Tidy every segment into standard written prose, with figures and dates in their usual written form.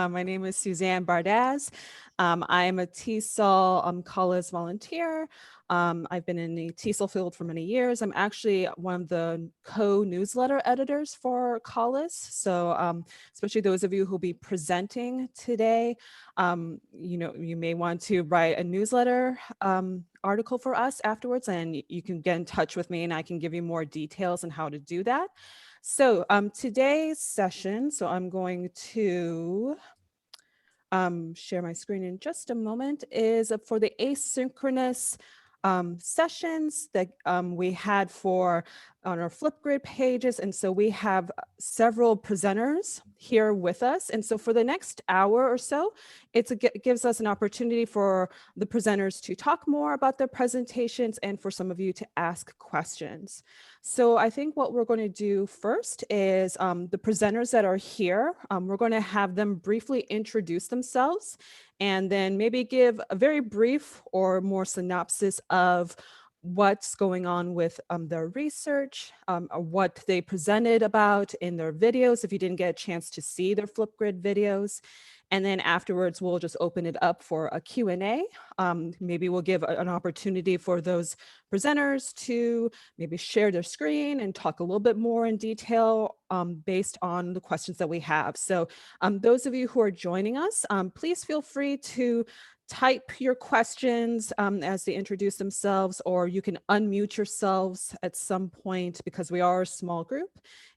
My name is Suzanne Bardaz. I am a TESOL college volunteer. I've been in the TESOL field for many years. I'm actually one of the co-newsletter editors for Collis. So especially those of you who'll be presenting today, you may want to write a newsletter article for us afterwards, and you can get in touch with me and I can give you more details on how to do that. So today's session, so I'm going to share my screen in just a moment, is for the asynchronous sessions that we had on our Flipgrid pages. And so we have several presenters here with us. And so for the next hour or so, it gives us an opportunity for the presenters to talk more about their presentations and for some of you to ask questions. So I think what we're going to do first is the presenters that are here, we're going to have them briefly introduce themselves and then maybe give a very brief or more synopsis of what's going on with their research, or what they presented about in their videos, if you didn't get a chance to see their Flipgrid videos. And then afterwards, we'll just open it up for a Q&A. Maybe we'll give an opportunity for those presenters to maybe share their screen and talk a little bit more in detail based on the questions that we have. So those of you who are joining us, please feel free to type your questions as they introduce themselves, or you can unmute yourselves at some point because we are a small group.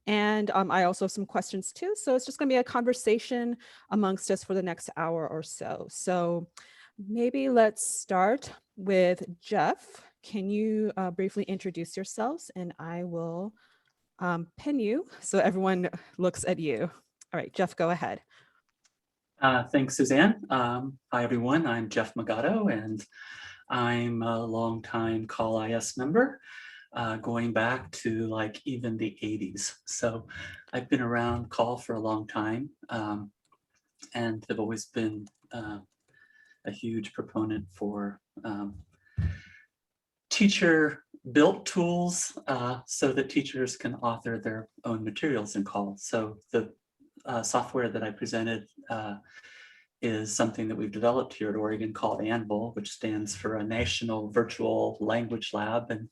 And I also have some questions too. So it's just going to be a conversation amongst us for the next hour or so. So maybe let's start with Jeff. Can you briefly introduce yourselves, and I will pin you so everyone looks at you. All right, Jeff, go ahead. Thanks, Suzanne. Hi, everyone. I'm Jeff Magato, and I'm a longtime CallIS member, going back to like even the 80s. So I've been around Call for a long time, and have always been a huge proponent for teacher-built tools so that teachers can author their own materials in Call. So the software that I presented is something that we've developed here at Oregon called Anvil, which stands for a National Virtual Language Lab. And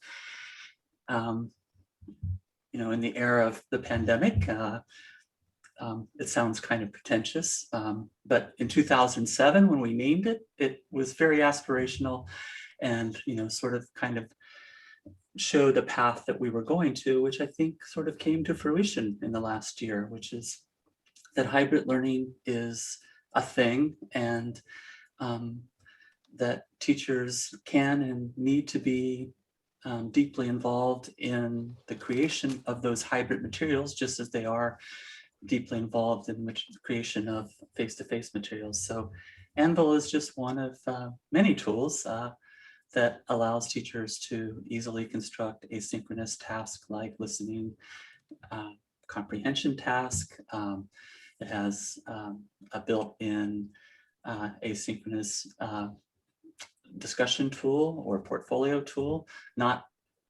in the era of the pandemic, it sounds kind of pretentious, but in 2007, when we named it, it was very aspirational and sort of kind of showed a path that we were going to, which I think sort of came to fruition in the last year, which is that hybrid learning is a thing, and that teachers can and need to be deeply involved in the creation of those hybrid materials, just as they are deeply involved in the creation of face-to-face materials. So Anvil is just one of many tools that allows teachers to easily construct asynchronous tasks like listening, comprehension task. It has a built-in asynchronous discussion tool or portfolio tool, not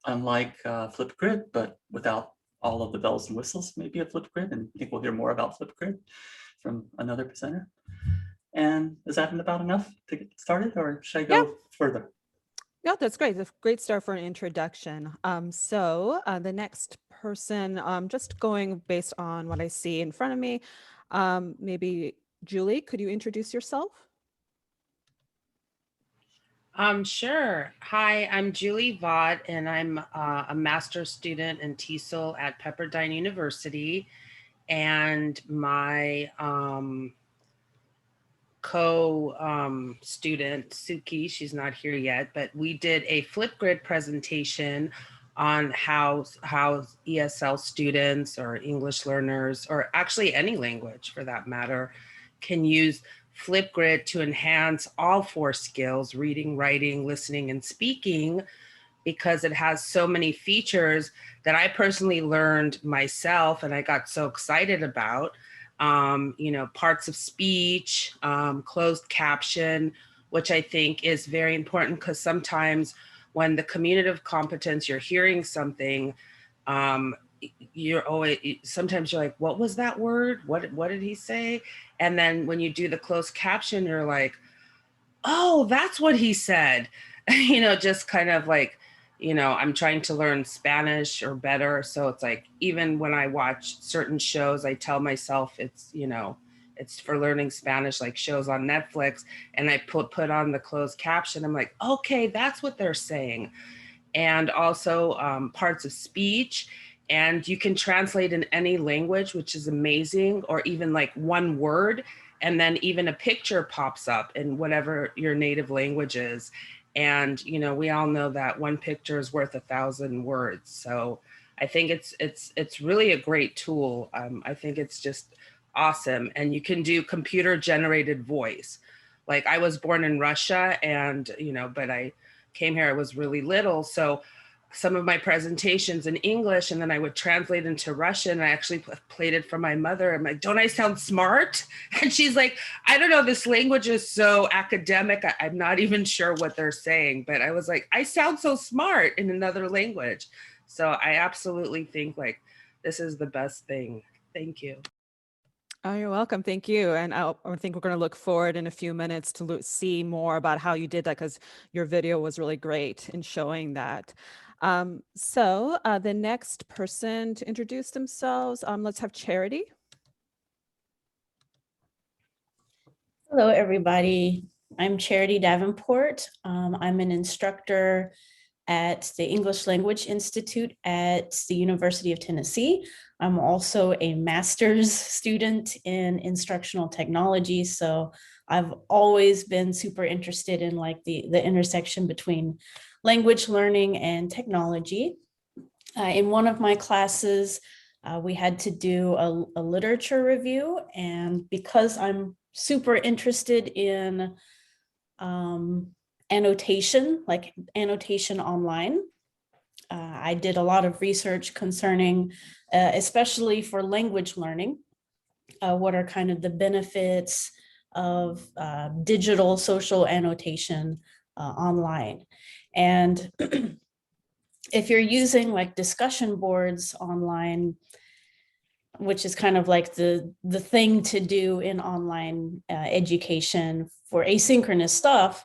unlike Flipgrid, but without all of the bells and whistles, maybe a Flipgrid. And I think we'll hear more about Flipgrid from another presenter. And is that about enough to get started, or should I go further? No, that's great. That's a great start for an introduction. So the next person, just going based on what I see in front of me, maybe Julie, could you introduce yourself? Sure. Hi, I'm Julie Vaught, and I'm a master's student in TESOL at Pepperdine University. And my co-student, Suki, she's not here yet, but we did a Flipgrid presentation on how ESL students or English learners, or actually any language for that matter, can use Flipgrid to enhance all 4 skills: reading, writing, listening, and speaking, because it has so many features that I personally learned myself and I got so excited about. Parts of speech, closed caption, which I think is very important, because sometimes when the communicative competence, you're hearing something, you're always, sometimes you're like, what was that word? What did he say? And then when you do the closed caption, you're like, oh, that's what he said. Just kind of like, I'm trying to learn Spanish or better. So it's like, even when I watch certain shows, I tell myself it's for learning Spanish, like shows on Netflix, and I put on the closed caption. I'm like, okay, that's what they're saying. And also parts of speech. And you can translate in any language, which is amazing, or even like one word, and then even a picture pops up in whatever your native language is. And we all know that one picture is worth 1,000 words. So I think it's really a great tool. I think it's just awesome. And you can do computer generated voice. Like, I was born in Russia, and but I came here, I was really little. So some of my presentations in English, and then I would translate into Russian. I actually played it for my mother. I'm like, don't I sound smart? And she's like, I don't know, this language is so academic. I'm not even sure what they're saying. But I was like, I sound so smart in another language. So I absolutely think like this is the best thing. Thank you. Oh, you're welcome. Thank you. And I think we're going to look forward in a few minutes to see more about how you did that, because your video was really great in showing that. So the next person to introduce themselves, let's have Charity. Hello, everybody. I'm Charity Davenport. I'm an instructor at the English Language Institute at the University of Tennessee. I'm also a master's student in instructional technology. So I've always been super interested in like the intersection between language learning and technology. In one of my classes, we had to do a literature review. And because I'm super interested in annotation, like annotation online, I did a lot of research concerning, especially for language learning, what are kind of the benefits of digital social annotation online. And if you're using like discussion boards online, which is kind of like the thing to do in online education for asynchronous stuff.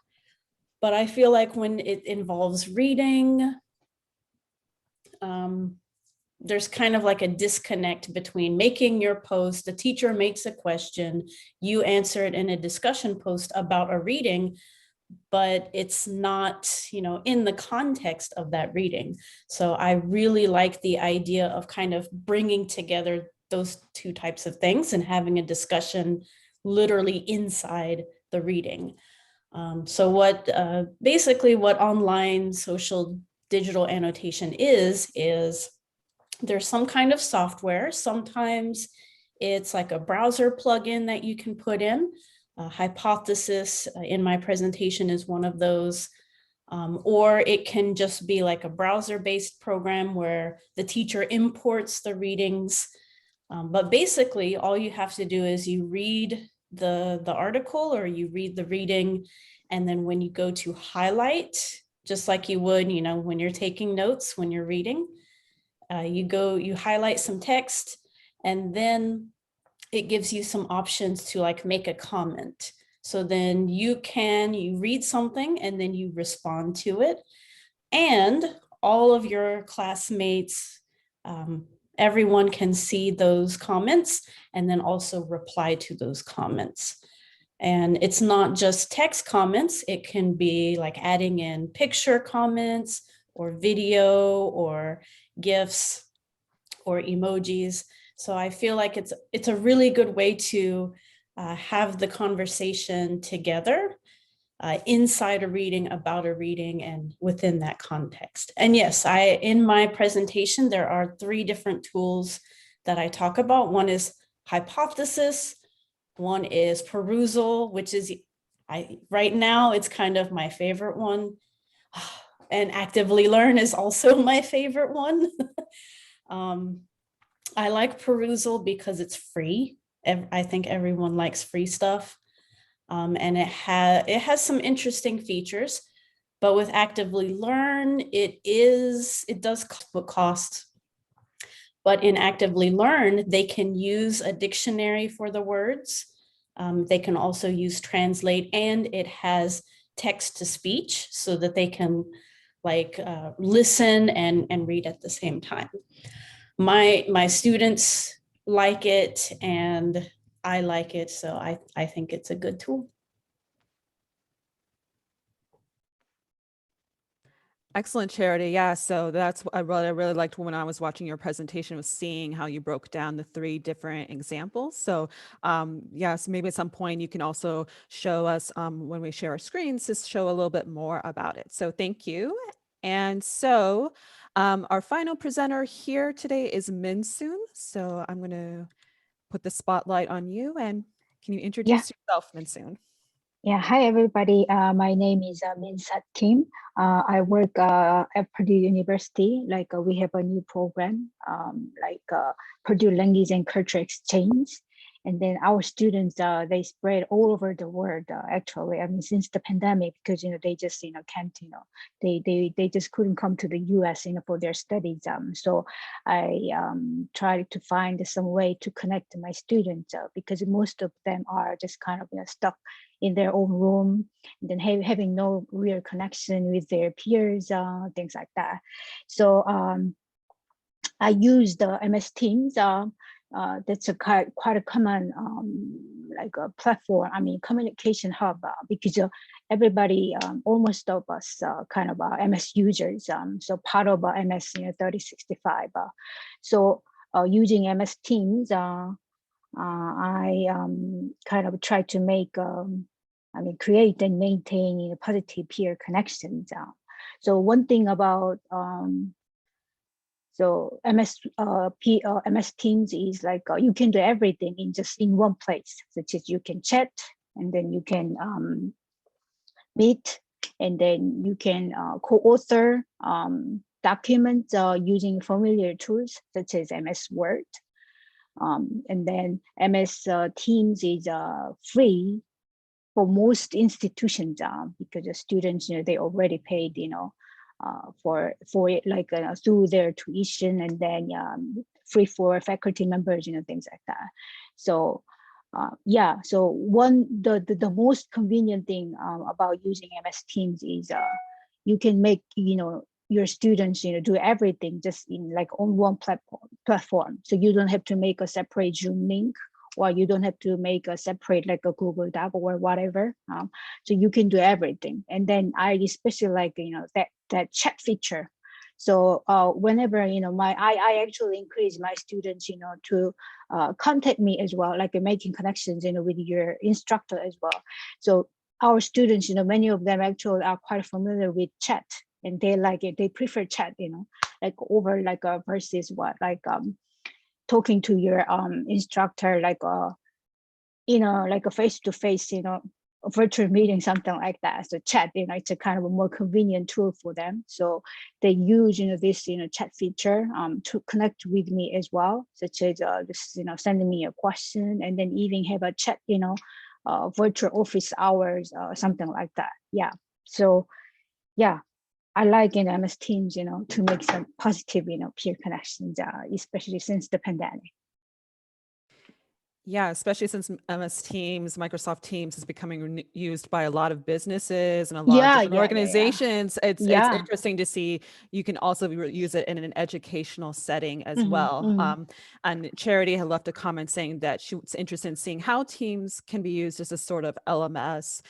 But I feel like when it involves reading, there's kind of like a disconnect between making your post, the teacher makes a question, you answer it in a discussion post about a reading, but it's not, in the context of that reading. So I really like the idea of kind of bringing together those two types of things and having a discussion literally inside the reading. So basically what online social digital annotation is there's some kind of software. Sometimes it's like a browser plugin that you can put in. Hypothesis in my presentation is one of those. Or it can just be like a browser-based program where the teacher imports the readings. But basically, all you have to do is you read the article or you read the reading, and then when you go to highlight, just like you would, when you're taking notes, when you're reading, you highlight some text, and then it gives you some options to like make a comment. So then you read something and then you respond to it. And all of your classmates, everyone can see those comments and then also reply to those comments. And it's not just text comments, it can be like adding in picture comments or video or GIFs or emojis. So I feel like it's a really good way to have the conversation together inside a reading, about a reading, and within that context. And yes, in my presentation, there are 3 different tools that I talk about. One is hypothesis, one is perusal, which is right now it's kind of my favorite one. And actively learn is also my favorite one. I like perusal because it's free. I think everyone likes free stuff. And it has some interesting features, but with actively learn, it does cost. But in Actively Learn, they can use a dictionary for the words. They can also use Translate, and it has text to speech so that they can like listen and read at the same time. My students like it and I like it, so I think it's a good tool. Excellent, Charity. Yeah, so that's what I really liked when I was watching your presentation, was seeing how you broke down the 3 different examples. So yes, maybe at some point you can also show us when we share our screens, just show a little bit more about it. So thank you. And so our final presenter here today is Minsoon. So I'm going to put the spotlight on you, and can you introduce yourself, Minsoon? Yeah, hi everybody. My name is Minsat Kim. I work at Purdue University. We have a new program, Purdue Language and Culture Exchange. And then our students, they spread all over the world. Actually, I mean, since the pandemic, because they just can't, they just couldn't come to the U.S. for their studies. So I tried to find some way to connect my students because most of them are just kind of stuck in their own room, and then having no real connection with their peers, things like that. So I use the MS Teams. That's quite a common a platform. I mean, communication hub because everybody, almost of us, kind of MS users. So part of MS 3065. So using MS Teams, I kind of try to make, create and maintain positive peer connections. So one thing about so MS Teams is you can do everything in one place, such as you can chat, and then you can meet, and then you can co-author documents using familiar tools such as MS Word. And then MS Teams is free for most institutions because the students, they already paid, for it, through their tuition, and then free for faculty members, things like that. So yeah, so the most convenient thing about using MS Teams is you can make your students do everything just on one platform. So you don't have to make a separate Zoom link, or you don't have to make a separate a Google Doc or whatever. So you can do everything. And then I especially like that chat feature. So whenever I actually encourage my students to contact me as well, making connections with your instructor as well. So our students, many of them actually are quite familiar with chat, and they like it. They prefer chat, over versus what talking to your instructor a face-to-face, a virtual meeting, something like that. So chat, it's a kind of a more convenient tool for them. So they use this chat feature to connect with me as well, such as just sending me a question, and then even have a chat, virtual office hours, something like that. Yeah. So yeah, I like in MS Teams, to make some positive, peer connections, especially since the pandemic. Yeah, especially since MS Teams, Microsoft Teams is becoming used by a lot of businesses and a lot of different organizations. It's interesting to see you can also use it in an educational setting as well. And Charity had left a comment saying that she was interested in seeing how Teams can be used as a sort of LMS.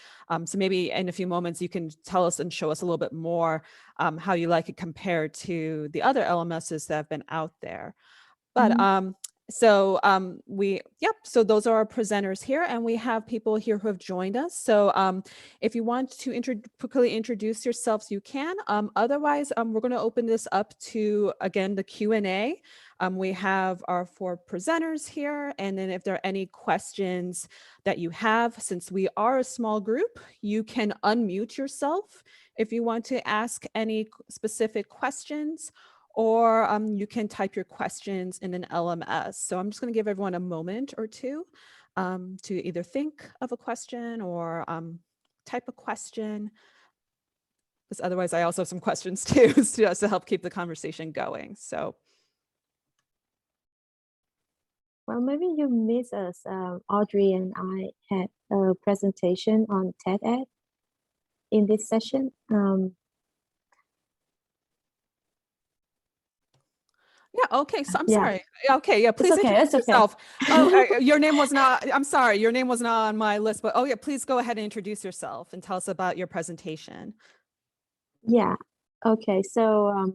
So maybe in a few moments you can tell us and show us a little bit more how you like it compared to the other LMSs that have been out there. But so so those are our presenters here, and we have people here who have joined us. So if you want to quickly introduce yourselves, you can. Otherwise, we're going to open this up to, again, the Q&A. We have our 4 presenters here, and then if there are any questions that you have, since we are a small group, you can unmute yourself if you want to ask any specific questions, or you can type your questions in an LMS. So I'm just going to give everyone a moment or two to either think of a question or type a question, because otherwise I also have some questions too to help keep the conversation going. So Well, maybe you miss us. Audrey and I had a presentation on TED in this session. Yeah, okay, so I'm Yeah. sorry. Okay, yeah, please okay, introduce it's okay. yourself. Your name was not, I'm sorry, your name was not on my list, but oh yeah, please go ahead and introduce yourself and tell us about your presentation. Yeah. Okay. So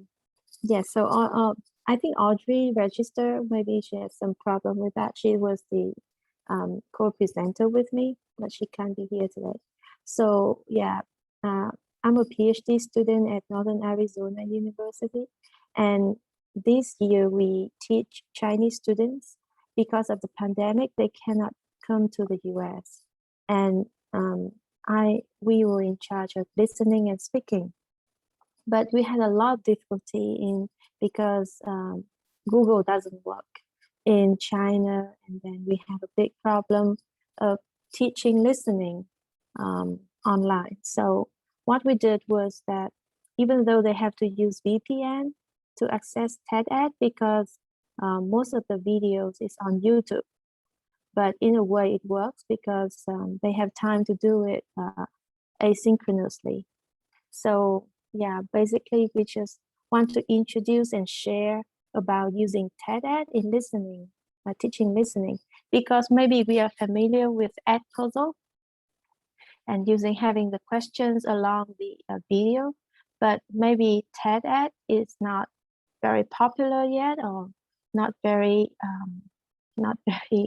yeah. So I think Audrey registered. Maybe she has some problem with that. She was the co-presenter with me, but she can't be here today. So yeah, I'm a PhD student at Northern Arizona University, and this year we teach Chinese students because of the pandemic. They cannot come to the US, and we were in charge of listening and speaking. But we had a lot of difficulty in because Google doesn't work in China, and then we have a big problem of teaching listening online. So what we did was that even though they have to use VPN to access TED because most of the videos is on YouTube, but in a way it works because they have time to do it asynchronously. So yeah, basically we just want to introduce and share about using TED in listening, teaching listening, because maybe we are familiar with TESOL and having the questions along the video, but maybe TED is not very popular yet, or not very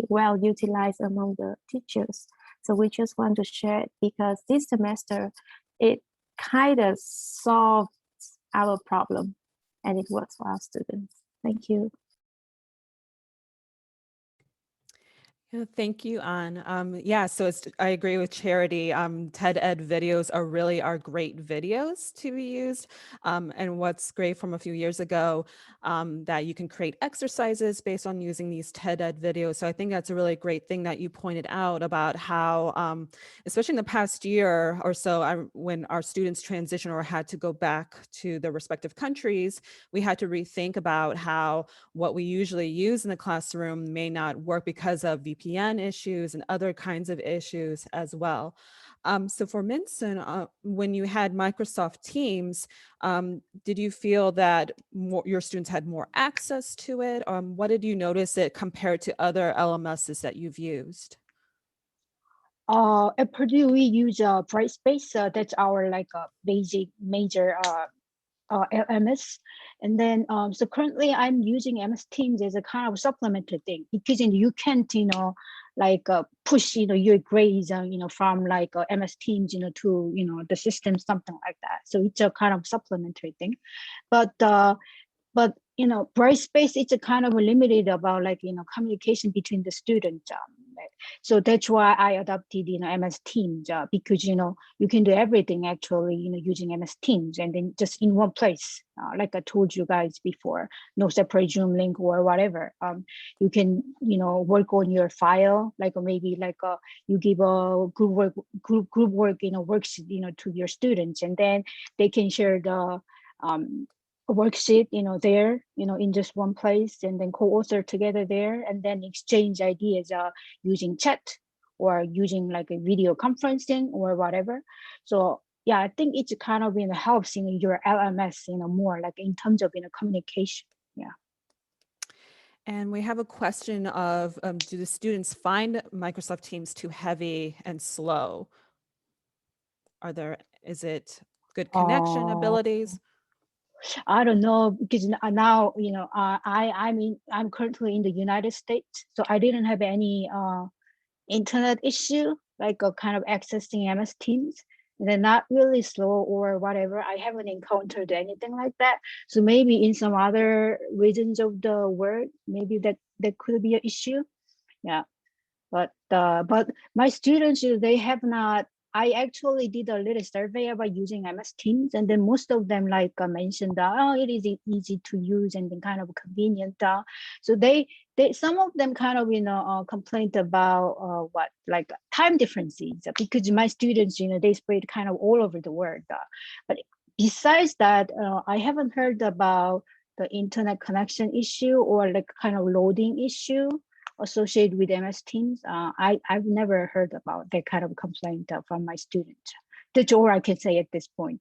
well utilized among the teachers. So we just want to share it because this semester it kind of solves our problem and it works for our students. Thank you. Yeah, thank you, An. Yeah, so I agree with Charity. TED Ed videos are great videos to be used. And what's great from a few years ago, that you can create exercises based on using these TED Ed videos. So I think that's a really great thing that you pointed out about how, especially in the past year or so, when our students transitioned or had to go back to their respective countries, we had to rethink about how what we usually use in the classroom may not work because of VPN issues and other kinds of issues as well. So for Minson, when you had Microsoft Teams, did you feel that your students had more access to it? What did you notice it compared to other LMSs that you've used? At Purdue, we use Brightspace. That's our basic major MS. And then, so currently I'm using MS Teams as a kind of supplementary thing because you can't, push, your grades, from MS Teams, to, the system, something like that. So it's a kind of supplementary thing. But Brightspace, it's a kind of limited about communication between the students. So that's why I adopted MS Teams because you can do everything actually using MS Teams, and then just in one place, like I told you guys before, no separate Zoom link or whatever. You can work on your file, maybe you give a group work worksheet to your students, and then they can share the worksheet there in just one place, and then co-author together there, and then exchange ideas using chat or using a video conferencing or whatever. So yeah, I think it's kind of helps your LMS more in terms of communication. Yeah. And we have a question of, do the students find Microsoft Teams too heavy and slow? Is it good connection abilities? I don't know, because now I'm currently in the United States, so I didn't have any internet issue kind of accessing MS Teams. They're not really slow or whatever. I haven't encountered anything like that. So maybe in some other regions of the world, maybe that could be an issue. Yeah, but my students, they have not. I actually did a little survey about using MS Teams, and then most of them mentioned that it is easy to use and then kind of convenient. So they some of them kind of complained about time differences, because my students they spread kind of all over the world. But besides that, I haven't heard about the internet connection issue or kind of loading issue. associated with MS Teams. I've never heard about that kind of complaint from my students. That's all I can say at this point.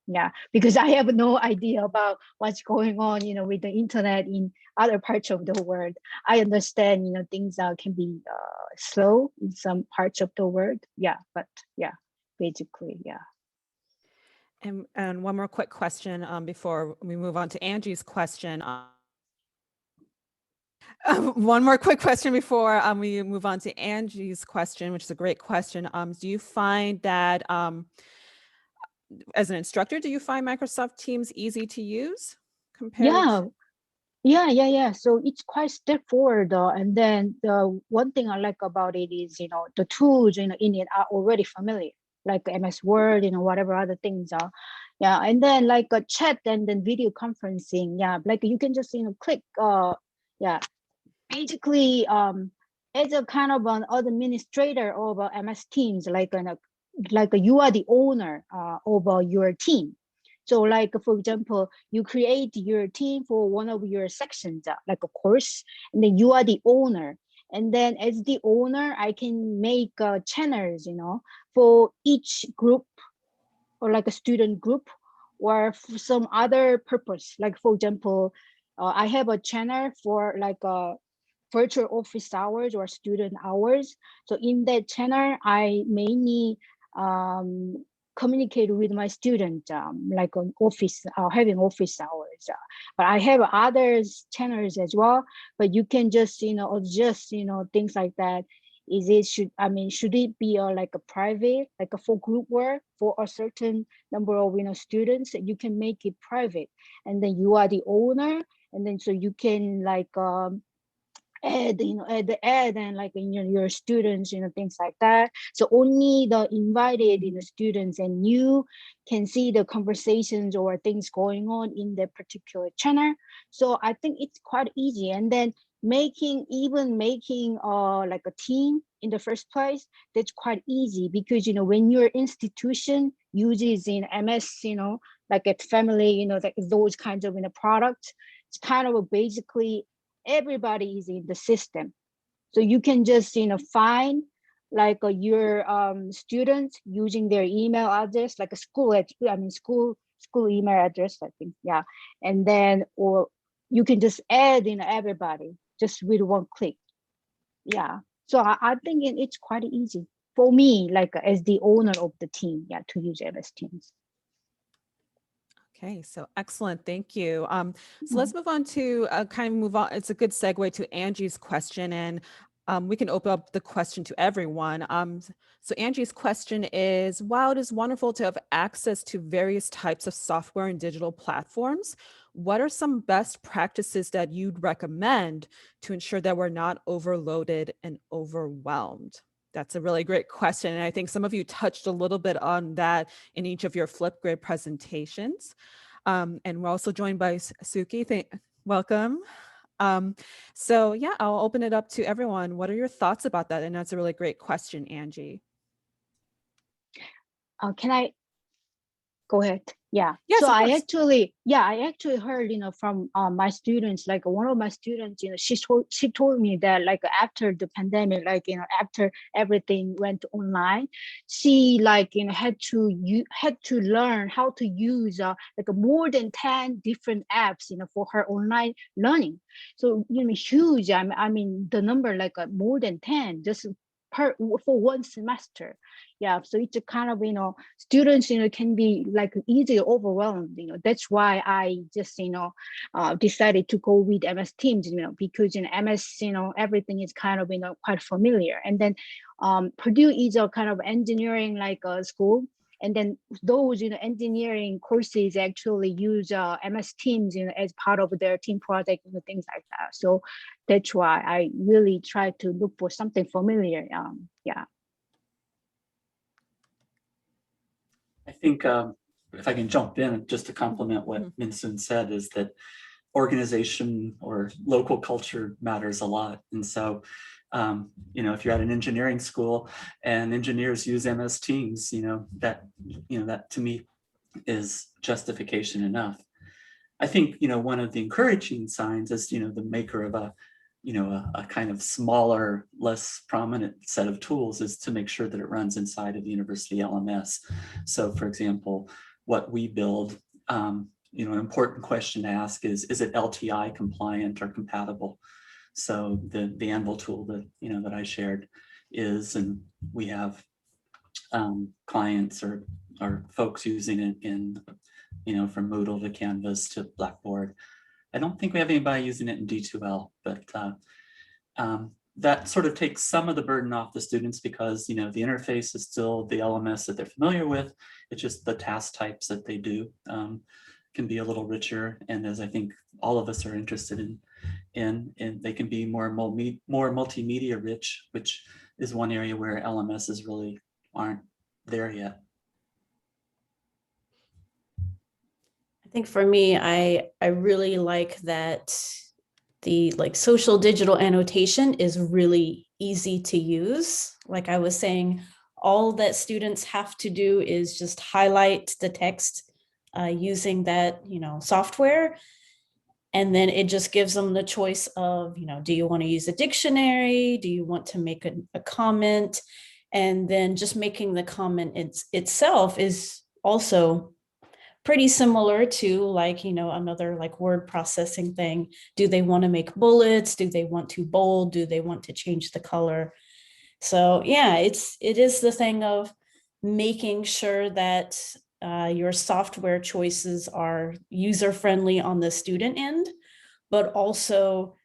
Yeah, because I have no idea about what's going on, with the internet in other parts of the world. I understand, things can be slow in some parts of the world. Yeah, but yeah, basically, yeah. And one more quick question before we move on to Angie's question. One more quick question before we move on to Angie's question, which is a great question. Do you find that as an instructor, do you find Microsoft Teams easy to use compared? Yeah. So it's quite straightforward. And then the one thing I like about it is, the tools, in it are already familiar, like MS Word, whatever other things are. Yeah. And then like a chat and then video conferencing. Yeah. Like you can just, click, yeah. Basically, as a kind of an administrator of MS Teams, like you are the owner of your team. So like, for example, you create your team for one of your sections, like a course, and then you are the owner. And then as the owner, I can make channels, for each group or like a student group or for some other purpose. Like, for example, I have a channel for like a virtual office hours or student hours. So in that channel, I mainly communicate with my students, like on office, having office hours. But I have other channels as well, but you can just, adjust, things like that. Should it be like a private, like a full group work for a certain number of, students? You can make it private, and then you are the owner, and then so you can like, add and like your students, things like that. So only the invited students and you can see the conversations or things going on in that particular channel. So I think it's quite easy. And then making like a team in the first place, that's quite easy because when your institution uses in MS, like at family, like those kinds of products, it's kind of basically everybody is in the system. So you can just, find like your students using their email address, like a school email address, I think. Yeah. And then, or you can just add everybody just with one click. Yeah. So I think it's quite easy for me, like as the owner of the team, yeah, to use MS Teams. Okay, so excellent. Thank you. So let's move on to It's a good segue to Angie's question, and we can open up the question to everyone. So Angie's question is, while it is wonderful to have access to various types of software and digital platforms, what are some best practices that you'd recommend to ensure that we're not overloaded and overwhelmed? That's a really great question. And I think some of you touched a little bit on that in each of your Flipgrid presentations. And we're also joined by Suki. Welcome. So yeah, I'll open it up to everyone. What are your thoughts about that? And that's a really great question, Angie. Can I go ahead? Yeah. Yes, so of I course. actually heard, from my students, like one of my students, she told me that like after the pandemic, like, after everything went online, she like, had to learn how to use like more than 10 different apps, for her online learning. So, huge. I mean, the number like more than 10 just for one semester. Yeah, so it's a kind of, students, can be like easily overwhelmed. That's why I just, decided to go with MS Teams, because in MS, everything is kind of, quite familiar. And then Purdue is a kind of engineering like school. And then those, engineering courses actually use MS Teams, as part of their team project and things like that. So that's why I really try to look for something familiar. Yeah. I think if I can jump in just to complement what Min-Soon said, is that organization or local culture matters a lot. And so, if you're at an engineering school and engineers use MS Teams, that to me is justification enough. I think, one of the encouraging signs is, the maker of a a kind of smaller, less prominent set of tools is to make sure that it runs inside of the university LMS. So for example, what we build, an important question to ask is it LTI compliant or compatible? So the Anvil tool that I shared is, and we have clients or folks using it in, from Moodle to Canvas to Blackboard. I don't think we have anybody using it in D2L, but that sort of takes some of the burden off the students because, the interface is still the LMS that they're familiar with. It's just the task types that they do can be a little richer. And as I think all of us are interested in they can be more multimedia rich, which is one area where LMSs really aren't there yet. I think for me, I really like that the social digital annotation is really easy to use. Like I was saying, all that students have to do is just highlight the text using that, software. And then it just gives them the choice of, do you want to use a dictionary? Do you want to make a comment? And then just making the comment itself is also pretty similar to another word processing thing. Do they want to make bullets? Do they want to bold? Do they want to change the color? So yeah, it is the thing of making sure that your software choices are user-friendly on the student end, but also,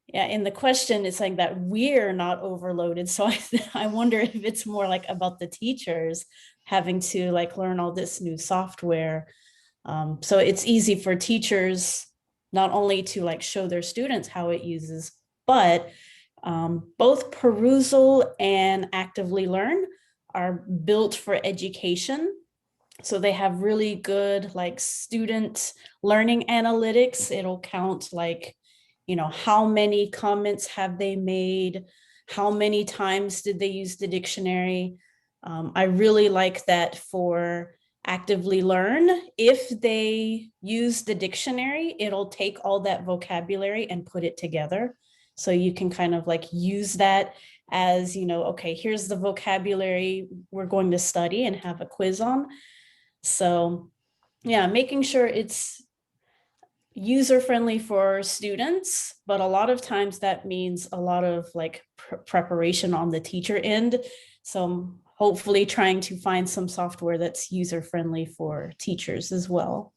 yeah, in the question, it's like that we're not overloaded. So I wonder if it's more about the teachers having to learn all this new software. So it's easy for teachers not only to show their students how it uses, but both Perusal and Actively Learn are built for education. So they have really good student learning analytics. It'll count how many comments have they made, how many times did they use the dictionary. I really like that for Actively Learn. If they use the dictionary, it'll take all that vocabulary and put it together. So you can kind of use that as, okay, here's the vocabulary we're going to study and have a quiz on. So yeah, making sure it's user-friendly for students, but a lot of times that means a lot of preparation on the teacher end. So I'm hopefully trying to find some software that's user-friendly for teachers as well.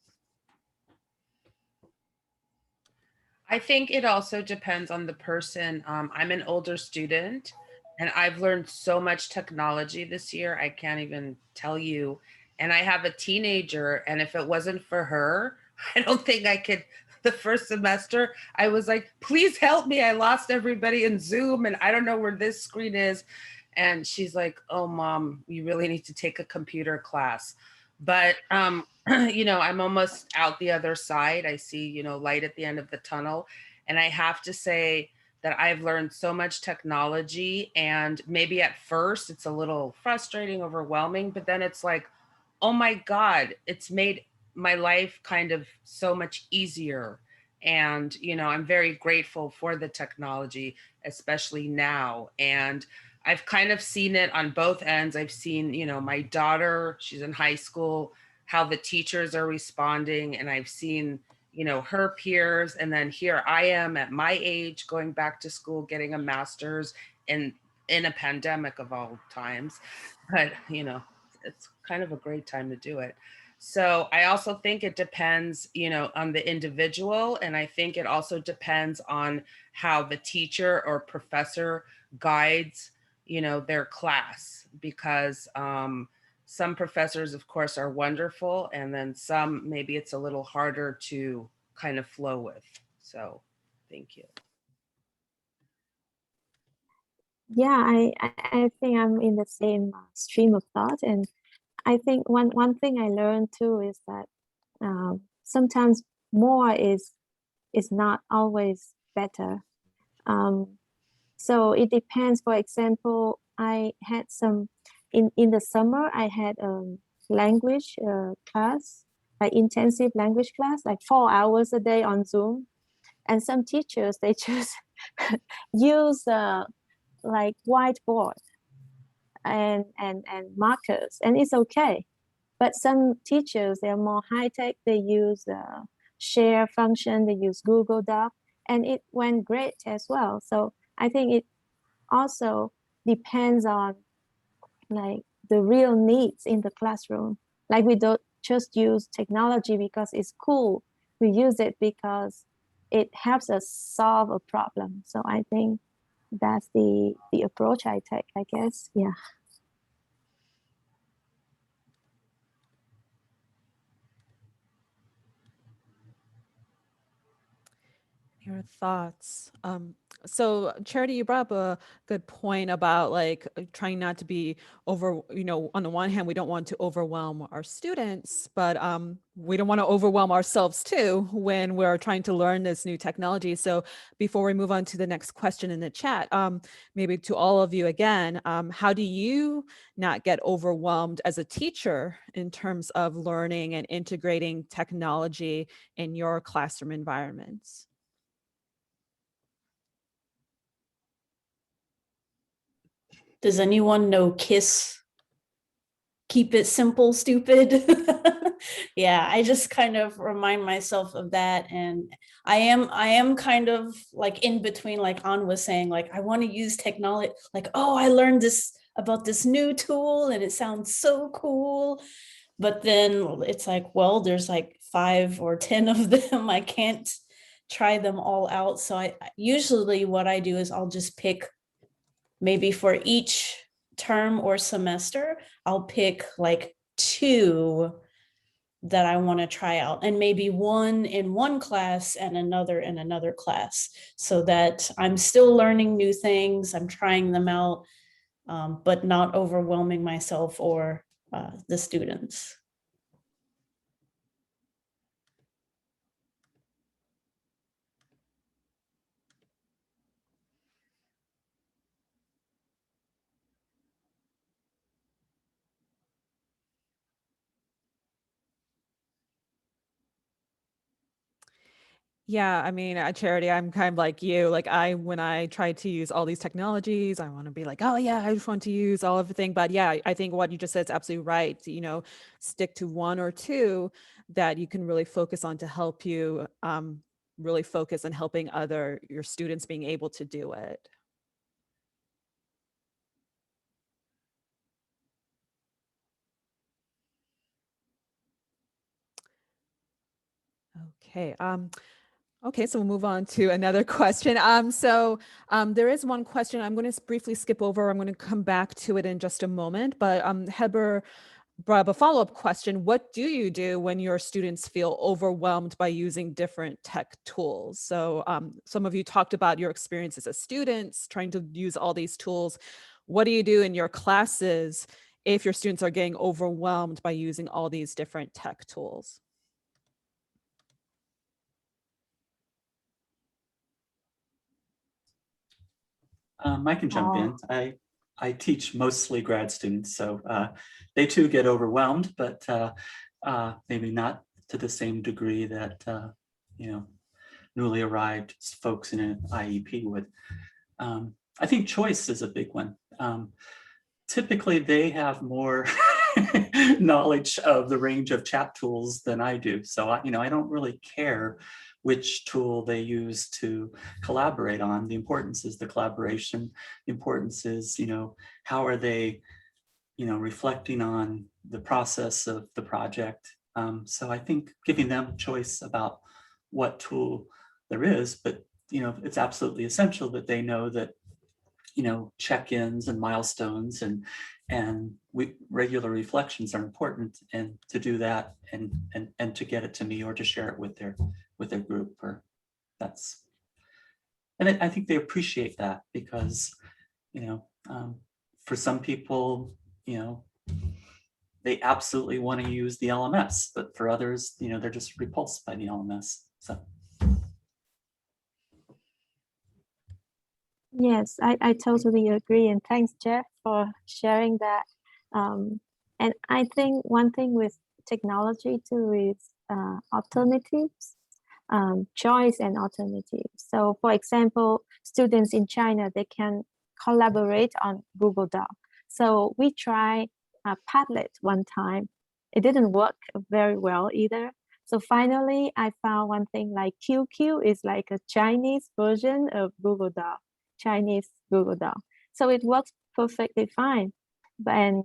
I think it also depends on the person. I'm an older student and I've learned so much technology this year. I can't even tell you. And I have a teenager, and if it wasn't for her, I don't think I could. The first semester, I was like, please help me. I lost everybody in Zoom and I don't know where this screen is. And she's like, oh, Mom, you really need to take a computer class. But, I'm almost out the other side. I see, light at the end of the tunnel. And I have to say that I've learned so much technology, and maybe at first it's a little frustrating, overwhelming, but then it's like, oh my God, it's made my life kind of so much easier. And, I'm very grateful for the technology, especially now. And I've kind of seen it on both ends. I've seen, my daughter, she's in high school, how the teachers are responding. And I've seen, her peers. And then here I am at my age, going back to school, getting a master's in a pandemic of all times. But, it's kind of a great time to do it. So I also think it depends, on the individual. And I think it also depends on how the teacher or professor guides, their class, because some professors, of course, are wonderful. And then some, maybe it's a little harder to kind of flow with. So thank you. Yeah, I think I'm in the same stream of thought. And I think one thing I learned too is that sometimes more is not always better. So it depends. For example, I had some in the summer. I had a language class, like intensive language class, like 4 hours a day on Zoom. And some teachers, they just use like whiteboard and markers, and it's okay. But some teachers, they're more high tech. They use share function. They use Google Doc, and it went great as well. So I think it also depends on like the real needs in the classroom. Like we don't just use technology because it's cool. We use it because it helps us solve a problem. So I think that's the approach I take, I guess. Yeah. Your thoughts. So Charity, you brought up a good point about like trying not to be over, on the one hand, we don't want to overwhelm our students, but we don't want to overwhelm ourselves too when we're trying to learn this new technology. So before we move on to the next question in the chat, maybe to all of you again, how do you not get overwhelmed as a teacher in terms of learning and integrating technology in your classroom environments? Does anyone know KISS? Keep it simple, stupid. Yeah, I just kind of remind myself of that. And I am kind of like in between, like An was saying, like, I want to use technology, like, oh, I learned this about this new tool and it sounds so cool. But then it's like, well, there's like 5 or 10 of them. I can't try them all out. So I usually what I do is I'll just pick, maybe for each term or semester, I'll pick like 2 that I want to try out, and maybe one in one class and another in another class, so that I'm still learning new things, I'm trying them out, but not overwhelming myself or the students. Yeah, I mean, at Charity, I'm kind of like you. Like when I try to use all these technologies, I want to be like, oh yeah, I just want to use all everything. But yeah, I think what you just said is absolutely right. Stick to 1 or 2 that you can really focus on to help you really focus on helping your students being able to do it. Okay. Okay, so we'll move on to another question. There is one question I'm going to briefly skip over. I'm going to come back to it in just a moment. But Heber brought up a follow-up question. What do you do when your students feel overwhelmed by using different tech tools? So some of you talked about your experiences as students trying to use all these tools. What do you do in your classes if your students are getting overwhelmed by using all these different tech tools? I can jump in. I teach mostly grad students, so they too get overwhelmed, but maybe not to the same degree that newly arrived folks in an IEP would. I think choice is a big one. Typically, they have more knowledge of the range of chat tools than I do, so I don't really care which tool they use to collaborate on. The importance is the collaboration. The importance is, how are they, reflecting on the process of the project. So I think giving them choice about what tool there is, but, it's absolutely essential that they know that, check-ins and milestones and regular reflections are important, and to do that and to get it to me or to share it with their group, or I think they appreciate that, because for some people, they absolutely want to use the LMS, but for others, they're just repulsed by the LMS. So Yes, I totally agree. And thanks, Jeff, for sharing that. And I think one thing with technology too is alternatives. choice and alternative. So for example, students in China, they can collaborate on Google Doc. So we tried Padlet one time. It didn't work very well either. So finally, I found one thing like QQ is like a Chinese version of Google Doc, Chinese Google Doc. So it works perfectly fine. And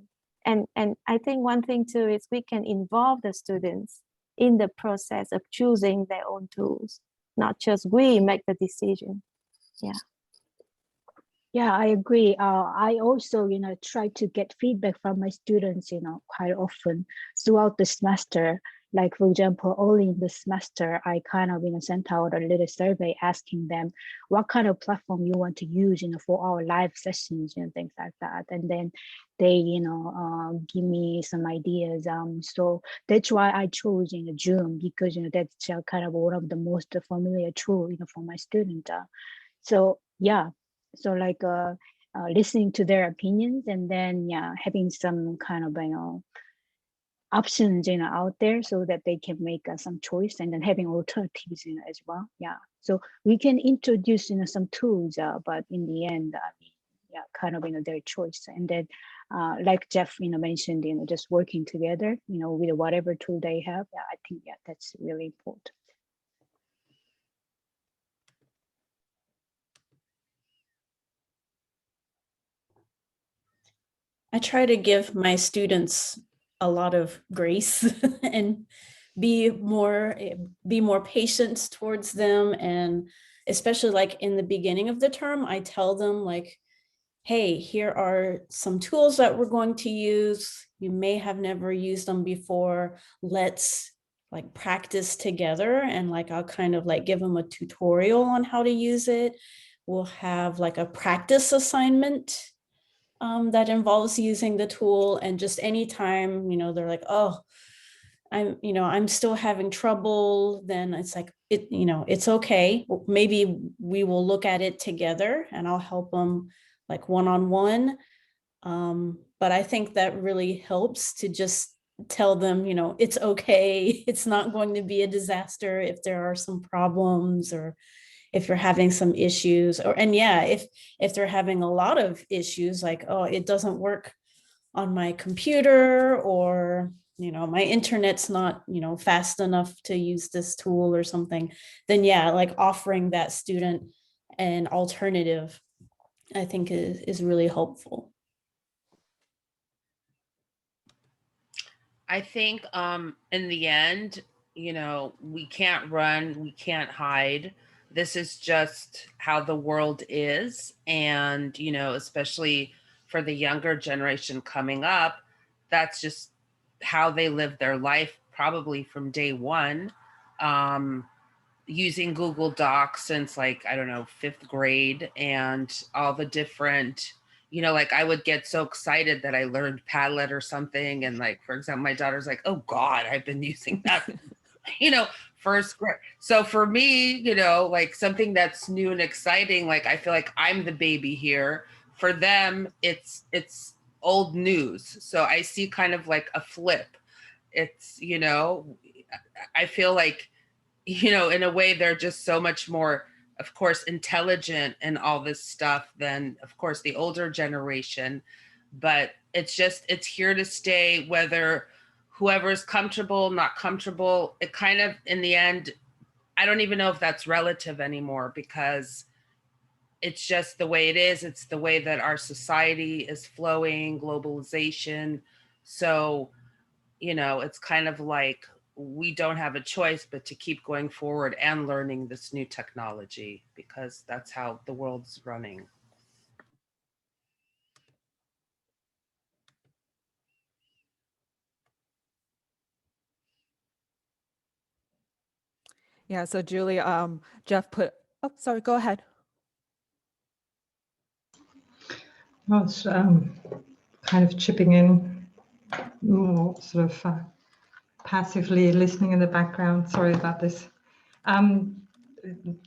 I think one thing too is we can involve the students in the process of choosing their own tools, not just we make the decision. Yeah. Yeah, I agree. I also, try to get feedback from my students, quite often throughout the semester. Like, for example, early in the semester, I kind of, sent out a little survey asking them what kind of platform you want to use, for our live sessions, things like that. And then they, give me some ideas. So that's why I chose, Zoom, because, that's kind of one of the most familiar tool, for my student. So yeah, so like listening to their opinions, and then having some kind of options out there so that they can make some choice, and then having alternatives as well. Yeah, so we can introduce some tools, but in the end, kind of their choice. And then like Jeff mentioned, just working together with whatever tool they have. Yeah, I think that's really important. I try to give my students a lot of grace and be more patient towards them. And especially like in the beginning of the term, I tell them like, hey, here are some tools that we're going to use. You may have never used them before. Let's like practice together. And like, I'll kind of like give them a tutorial on how to use it. We'll have like a practice assignment that involves using the tool. And just anytime, they're like, oh, I'm still having trouble, then it's like, it's okay. Maybe we will look at it together and I'll help them like one-on-one. But I think that really helps to just tell them, it's okay. It's not going to be a disaster if there are some problems, or if you're having some issues, and if they're having a lot of issues, like, oh, it doesn't work on my computer, or my internet's not fast enough to use this tool or something, then like offering that student an alternative, I think is really helpful. I think in the end, we can't run, we can't hide. This is just how the world is. And, especially for the younger generation coming up, that's just how they live their life, probably from day one. Using Google Docs since like, I don't know, 5th grade, and all the different, like I would get so excited that I learned Padlet or something. And like, for example, my daughter's like, oh God, I've been using that, first grade. So for me, like something that's new and exciting, like I feel like I'm the baby here. For them, it's old news. So I see kind of like a flip. It's, I feel like, in a way, they're just so much more, of course, intelligent and all this stuff than, of course, the older generation. But it's here to stay, whether whoever's comfortable, not comfortable. It kind of, in the end, I don't even know if that's relative anymore, because it's just the way it is. It's the way that our society is flowing, globalization. So, it's kind of like, we don't have a choice but to keep going forward and learning this new technology, because that's how the world's running. Yeah, so Julie, Jeff put, oh, sorry, go ahead. I was kind of chipping in, more sort of passively listening in the background. Sorry about this.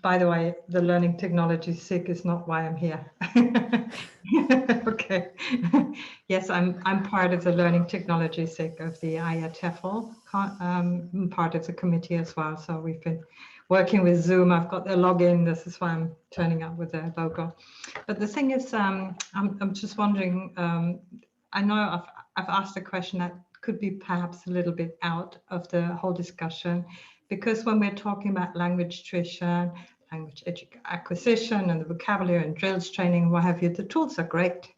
By the way, the learning technology SIG is not why I'm here. Okay. Yes, I'm part of the learning technology SIG of the TESOL, part of the committee as well. So we've been working with Zoom. I've got their login. This is why I'm turning up with their logo. But the thing is, I'm just wondering, I know I've asked a question that could be perhaps a little bit out of the whole discussion, because when we're talking about language tuition, language acquisition and the vocabulary and drills training, what have you, the tools are great.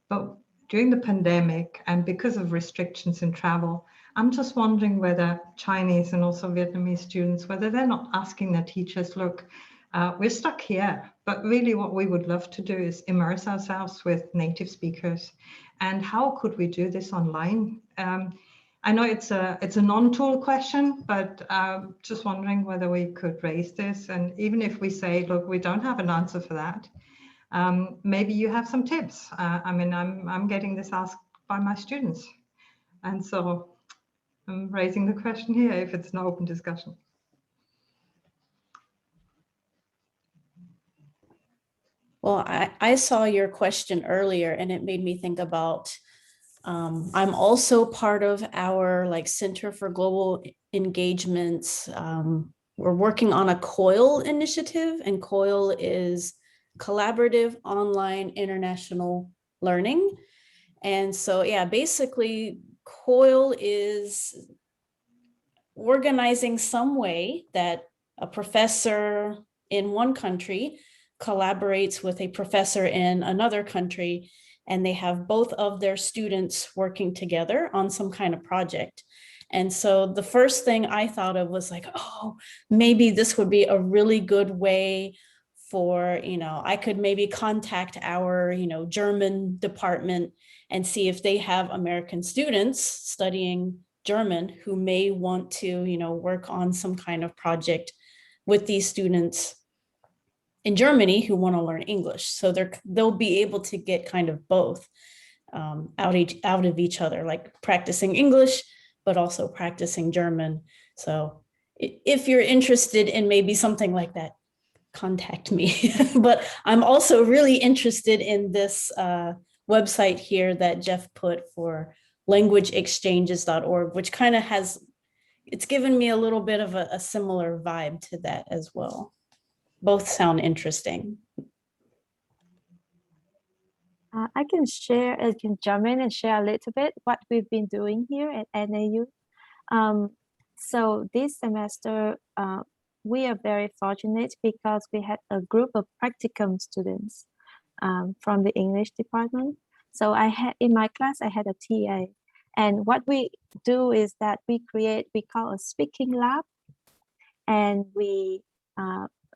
But during the pandemic and because of restrictions in travel, I'm just wondering whether Chinese and also Vietnamese students, whether they're not asking their teachers, look, we're stuck here, but really what we would love to do is immerse ourselves with native speakers. And how could we do this online? I know it's a non-tool question, but just wondering whether we could raise this. And even if we say, look, we don't have an answer for that, maybe you have some tips. I mean, I'm getting this asked by my students. And so I'm raising the question here if it's an open discussion. Well, I saw your question earlier and it made me think about, I'm also part of our Center for Global Engagements. We're working on a COIL initiative, and COIL is Collaborative Online International Learning. And so, yeah, basically COIL is organizing some way that a professor in one country collaborates with a professor in another country, and they have both of their students working together on some kind of project. And so the first thing I thought of was oh, maybe this would be a really good way for, I could maybe contact our, German department and see if they have American students studying German who may want to, work on some kind of project with these students in Germany who want to learn English. So they'll be able to get kind of both out of each other, like practicing English, but also practicing German. So if you're interested in maybe something like that, contact me. But I'm also really interested in this website here that Jeff put for languageexchanges.org, which kind of it's given me a little bit of a similar vibe to that as well. Both sound interesting. I can jump in and share a little bit what we've been doing here at NAU. So this semester, we are very fortunate because we had a group of practicum students from the English department. So in my class, I had a TA. And what we do is that we call a speaking lab. And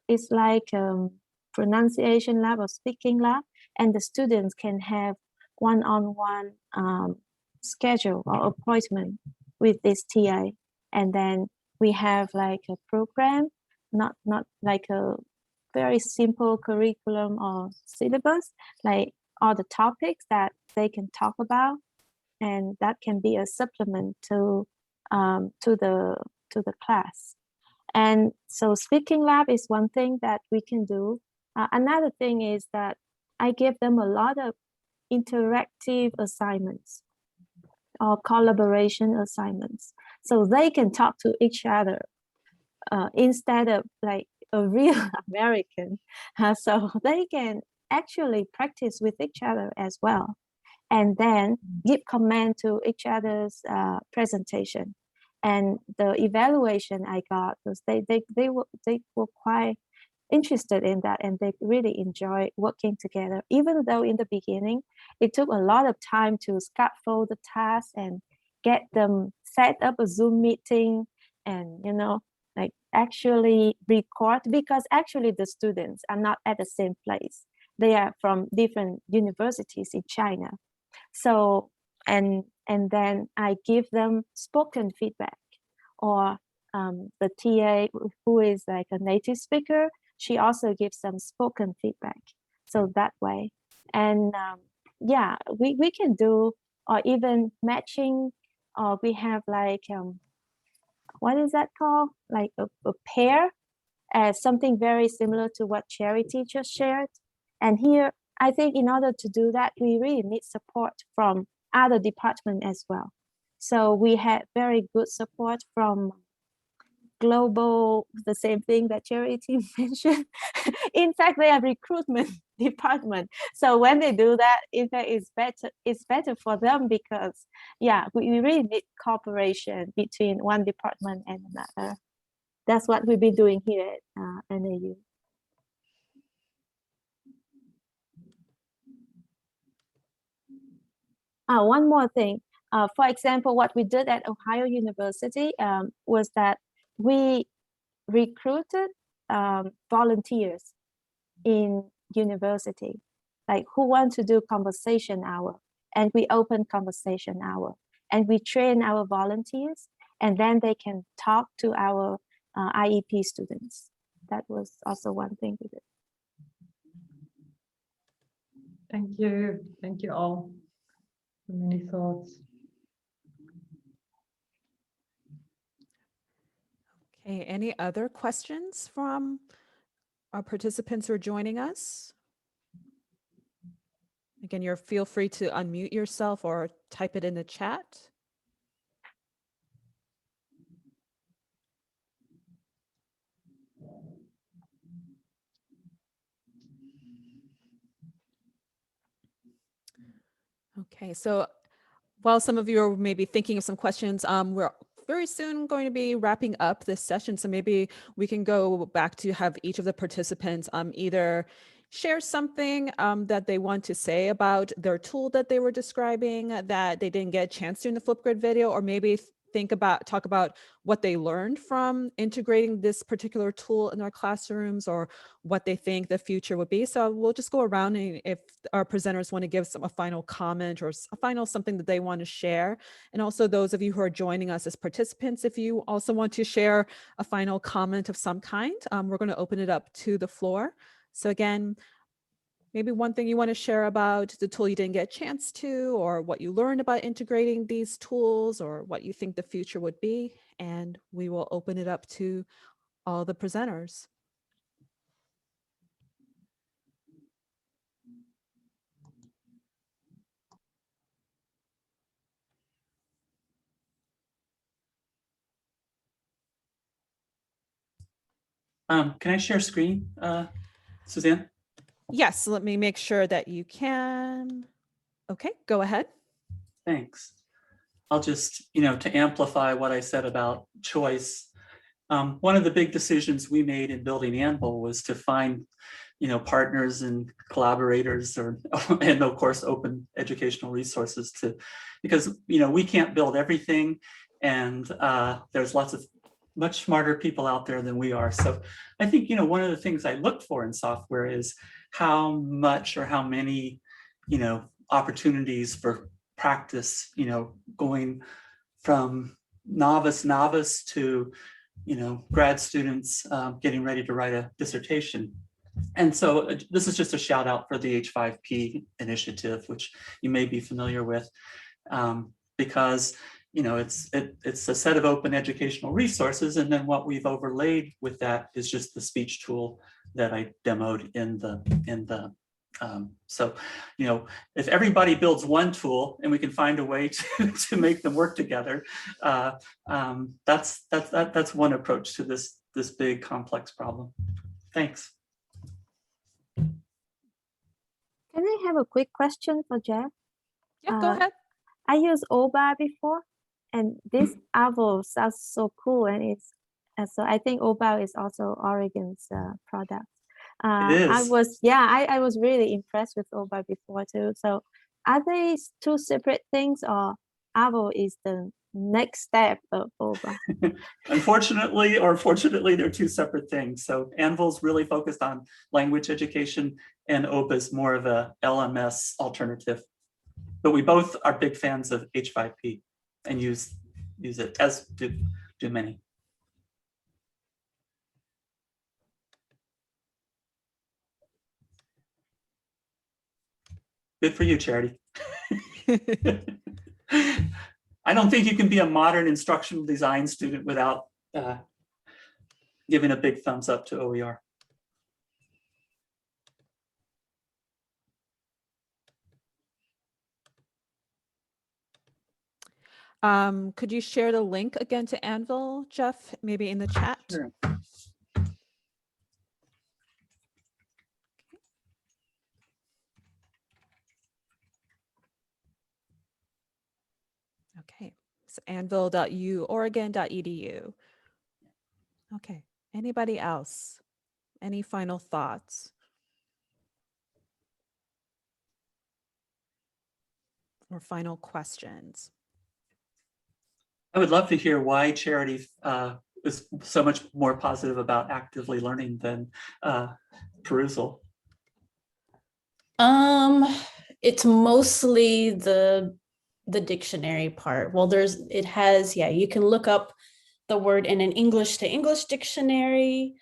it's like pronunciation lab or speaking lab. And the students can have one-on-one schedule or appointment with this TA. And then we have like a program, not like a very simple curriculum or syllabus, like all the topics that they can talk about, and that can be a supplement to the class. And so speaking lab is one thing that we can do. Another thing is that I give them a lot of interactive assignments or collaboration assignments, so they can talk to each other instead of like a real American. So they can actually practice with each other as well, and then give comment to each other's presentation. And the evaluation I got was they were quite interested in that, and they really enjoy working together, even though in the beginning it took a lot of time to scaffold the task and get them set up a Zoom meeting and like actually record, because actually the students are not at the same place. They are from different universities in China. So and then I give them spoken feedback, or the TA who is like a native speaker, she also gives them spoken feedback. So that way, and yeah, we can do, or even matching, or we have like what is that called? Like a pair, something very similar to what Charity just shared. And here, I think in order to do that, we really need support from other departments as well. So we had very good support from global, the same thing that Charity mentioned. In fact, they are recruitment department. So when they do that, in fact, it's better for them because, yeah, we really need cooperation between one department and another. That's what we've been doing here at NAU. One more thing. For example, what we did at Ohio University was that we recruited volunteers in university, like who want to do conversation hour, and we open conversation hour, and we train our volunteers, and then they can talk to our IEP students. That was also one thing we did. Thank you all. So many thoughts. Okay, any other questions from our participants who are joining us? Again, feel free to unmute yourself or type it in the chat. Okay, so while some of you are maybe thinking of some questions, we're very soon going to be wrapping up this session. So maybe we can go back to have each of the participants either share something that they want to say about their tool that they were describing that they didn't get a chance to in the Flipgrid video, or maybe talk about what they learned from integrating this particular tool in their classrooms, or what they think the future would be. So we'll just go around, and if our presenters want to give a final comment or a final something that they want to share. And also those of you who are joining us as participants, if you also want to share a final comment of some kind, we're going to open it up to the floor. So again, maybe one thing you want to share about the tool you didn't get a chance to, or what you learned about integrating these tools, or what you think the future would be. And we will open it up to all the presenters. Can I share screen, Suzanne? Yes, let me make sure that you can. Okay, go ahead. Thanks. I'll just, to amplify what I said about choice, one of the big decisions we made in building Anvil was to find, partners and collaborators, and of course, open educational resources because, we can't build everything, and there's lots of much smarter people out there than we are. So I think, one of the things I look for in software is how much or how many, opportunities for practice, going from novice to, grad students getting ready to write a dissertation. And so this is just a shout out for the H5P initiative, which you may be familiar with, because it's a set of open educational resources, and then what we've overlaid with that is just the speech tool that I demoed in the so if everybody builds one tool and we can find a way to make them work together, that's one approach to this big complex problem. Thanks. Can I have a quick question for Jeff? Yeah, go ahead. I used OBA before, and this Anvil sounds so cool, and so I think OBA is also Oregon's product. It is. I was really impressed with OBA before too. So are they two separate things, or Anvil is the next step of OBA? Unfortunately, or fortunately, they're two separate things. So Anvil's really focused on language education, and OBA is more of a LMS alternative. But we both are big fans of H5P and use it, as do many. Good for you, Charity. I don't think you can be a modern instructional design student without giving a big thumbs up to OER. Could you share the link again to Anvil, Jeff, maybe in the chat? Sure. Okay, so anvil.uoregon.edu. Okay, anybody else? Any final thoughts? Or final questions? I would love to hear why Charity is so much more positive about actively learning than perusal. It's mostly the dictionary part. Well, it has, yeah, you can look up the word in an English to English dictionary.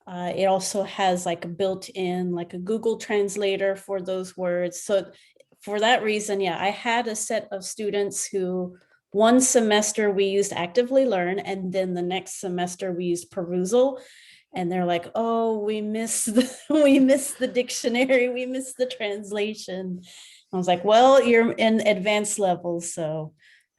It also has like a built-in, like a Google translator for those words. So for that reason, yeah, I had a set of students who one semester we used actively learn, and then the next semester we used perusal. And they're like, oh, we miss the dictionary, we miss the translation. I was like, well, you're in advanced levels, so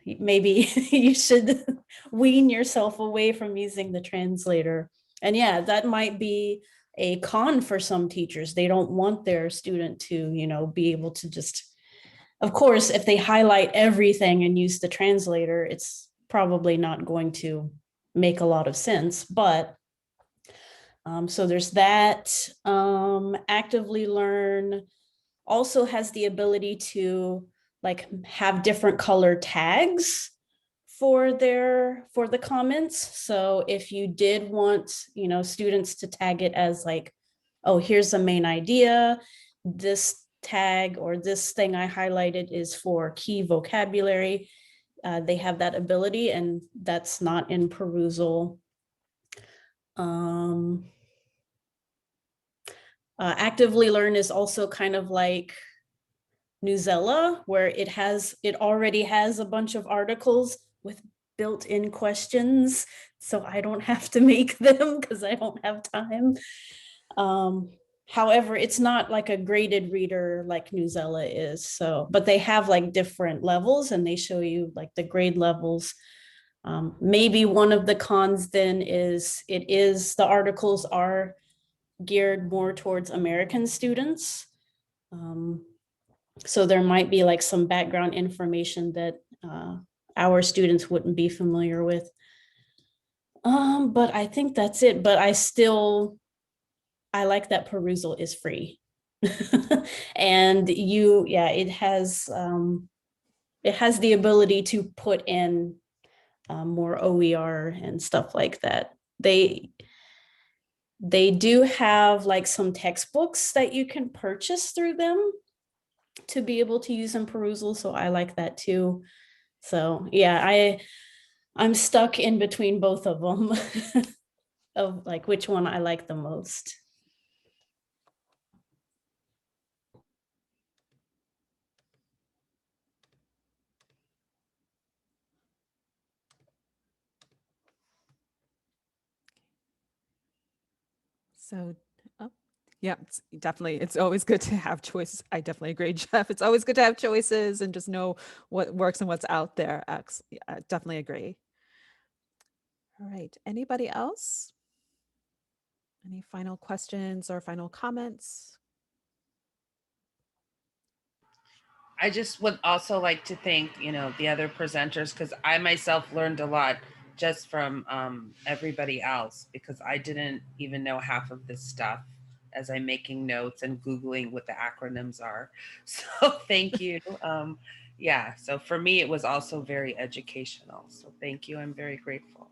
maybe you should wean yourself away from using the translator. And yeah, that might be a con for some teachers. They don't want their student to, be able to just, of course, if they highlight everything and use the translator, it's probably not going to make a lot of sense. But so there's that. Actively Learn also has the ability to like have different color tags for the comments. So if you did want, students to tag it as like, oh, here's the main idea, this tag or this thing I highlighted is for key vocabulary. They have that ability, and that's not in perusal. Actively Learn is also kind of like Newsela, where it already has a bunch of articles with built-in questions, so I don't have to make them because I don't have time. However, it's not like a graded reader like Newsela is. So, but they have like different levels, and they show you like the grade levels. Maybe one of the cons then is the articles are geared more towards American students. So there might be like some background information that our students wouldn't be familiar with. But I think that's it. But I like that perusal is free. And it has the ability to put in more OER and stuff like that. They do have like some textbooks that you can purchase through them to be able to use in perusal. So I like that too. So yeah, I'm stuck in between both of them of like which one I like the most. So, yeah, definitely. It's always good to have choices. I definitely agree, Jeff. It's always good to have choices and just know what works and what's out there. I definitely agree. All right. Anybody else? Any final questions or final comments? I just would also like to thank, the other presenters, because I myself learned a lot just from everybody else, because I didn't even know half of this stuff as I'm making notes and Googling what the acronyms are. So thank you. So for me, it was also very educational. So thank you. I'm very grateful.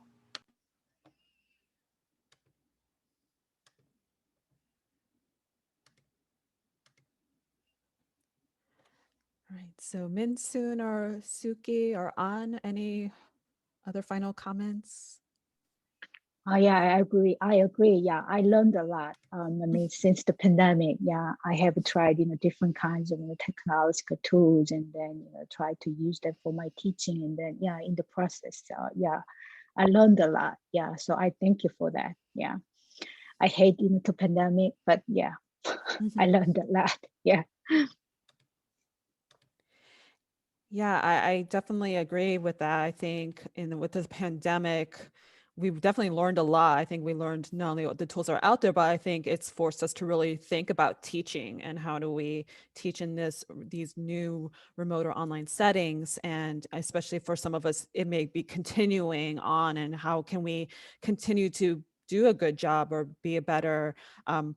All right. So Minsoon or Suki or An, any other final comments? Yeah, I agree. Yeah, I learned a lot. I mean, since the pandemic, yeah, I have tried, different kinds of technological tools, and then try to use them for my teaching, and then yeah, in the process, yeah, I learned a lot. Yeah, so I thank you for that. Yeah, I hate the pandemic, but yeah, I learned a lot. Yeah. Yeah, I definitely agree with that. I think with this pandemic, we've definitely learned a lot. I think we learned not only what the tools are out there, but I think it's forced us to really think about teaching and how do we teach in these new remote or online settings. And especially for some of us, it may be continuing on, and how can we continue to do a good job or be a better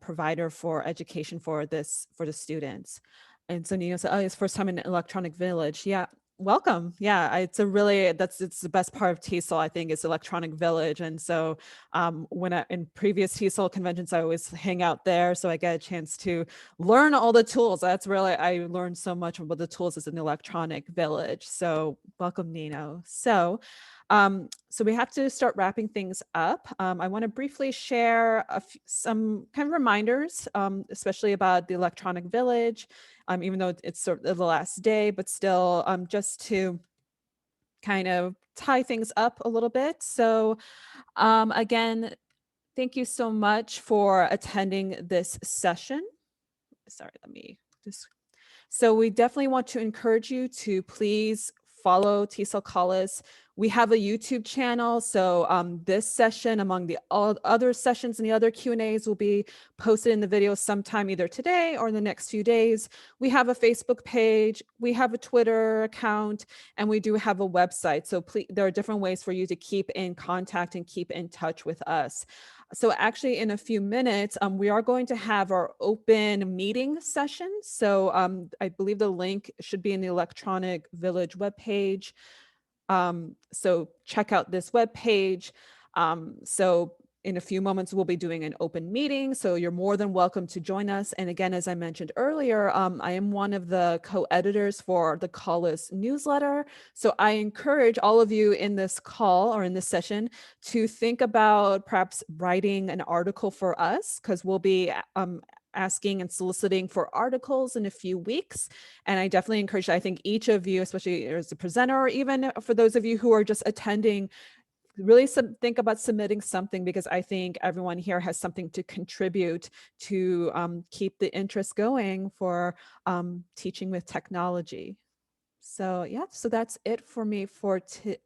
provider for education for the students. And so Nina said, "Oh, it's first time in Electronic Village." Yeah, welcome. Yeah, it's the best part of TESOL, I think, is Electronic Village. And so in previous TESOL conventions, I always hang out there, so I get a chance to learn all the tools. That's really, I learned so much about the tools as an Electronic Village. So welcome, Nino. So we have to start wrapping things up. I want to briefly share some kind of reminders, especially about the Electronic Village, even though it's sort of the last day, but still just to kind of tie things up a little bit. So again, thank you so much for attending this session. Sorry, let me just. So we definitely want to encourage you to please follow TESOL Callis. We have a YouTube channel. So this session, among the other sessions and the other Q&As, will be posted in the video sometime either today or in the next few days. We have a Facebook page, we have a Twitter account, and we do have a website. So please, there are different ways for you to keep in contact and keep in touch with us. So actually in a few minutes, we are going to have our open meeting session. So I believe the link should be in the Electronic Village webpage. So check out this webpage. So in a few moments, we'll be doing an open meeting. So you're more than welcome to join us. And again, as I mentioned earlier, I am one of the co-editors for the Callis newsletter. So I encourage all of you in this call or in this session to think about perhaps writing an article for us, because we'll be asking and soliciting for articles in a few weeks. And I definitely encourage, I think each of you, especially as a presenter, or even for those of you who are just attending, really think about submitting something, because I think everyone here has something to contribute to keep the interest going for teaching with technology. So yeah, so that's it for me for today.